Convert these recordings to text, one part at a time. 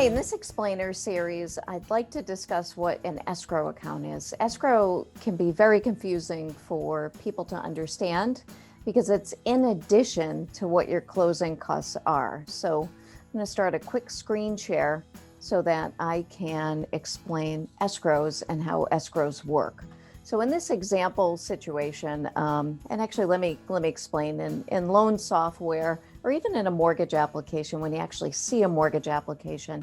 Hey, in this explainer series, I'd like to discuss what an escrow account is. Escrow can be very confusing for people to understand because it's in addition to what your closing costs are. So I'm going to start a quick screen share so that I can explain escrows and how escrows work. So in this example situation, and actually let me explain, in loan software or even in a mortgage application, when you actually see a mortgage application,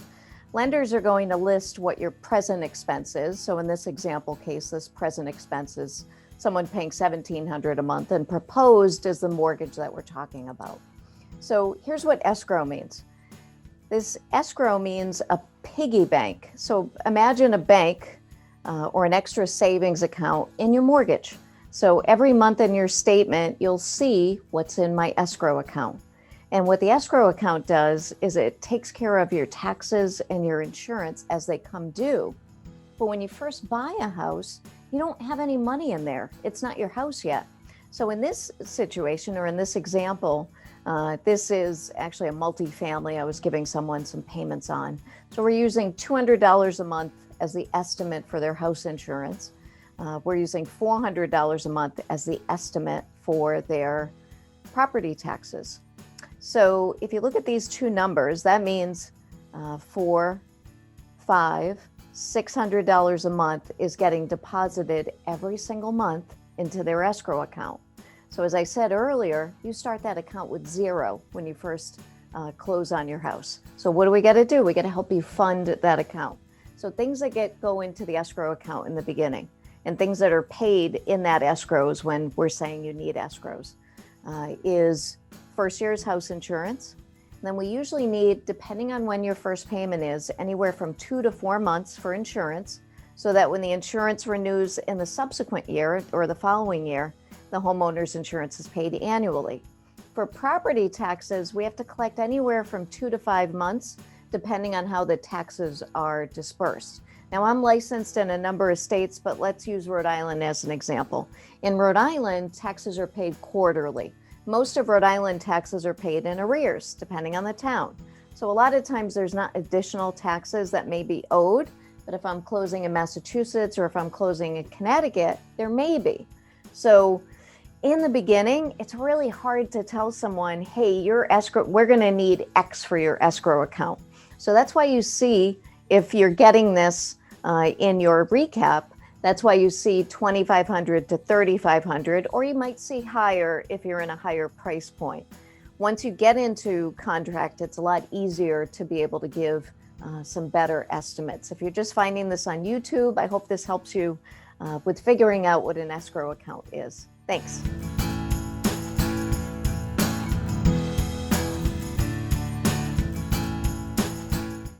lenders are going to list what your present expense is. So in this example case, this present expense is someone paying $1,700 a month, and proposed is the mortgage that we're talking about. So here's what escrow means. This escrow means a piggy bank. So imagine a bank or an extra savings account in your mortgage. So every month in your statement, you'll see what's in my escrow account. And what the escrow account does is it takes care of your taxes and your insurance as they come due. But when you first buy a house, you don't have any money in there. It's not your house yet. So in this situation, or in this example, this is actually a multifamily I was giving someone some payments on. So we're using $200 a month as the estimate for their house insurance. We're using $400 a month as the estimate for their property taxes. So if you look at these two numbers, that means $400, $500, $600 a month is getting deposited every single month into their escrow account. So as I said earlier, you start that account with zero when you first close on your house. So what do we got to do? We got to help you fund that account. So things that go into the escrow account in the beginning, and things that are paid in that escrows when we're saying you need escrows, is first year's house insurance. And then we usually need, depending on when your first payment is, anywhere from 2 to 4 months for insurance, so that when the insurance renews in the subsequent year or the following year, the homeowner's insurance is paid annually. For property taxes, we have to collect anywhere from 2 to 5 months, depending on how the taxes are dispersed. Now, I'm licensed in a number of states, but let's use Rhode Island as an example. In Rhode Island, taxes are paid quarterly. Most of Rhode Island taxes are paid in arrears, depending on the town. So a lot of times there's not additional taxes that may be owed, but if I'm closing in Massachusetts or if I'm closing in Connecticut, there may be. So in the beginning, it's really hard to tell someone, hey, your escrow, we're going to need X for your escrow account. So that's why you see, if you're getting this in your recap, that's why you see $2,500 to $3,500, or you might see higher if you're in a higher price point. Once you get into contract, it's a lot easier to be able to give some better estimates. If you're just finding this on YouTube, I hope this helps you with figuring out what an escrow account is. Thanks.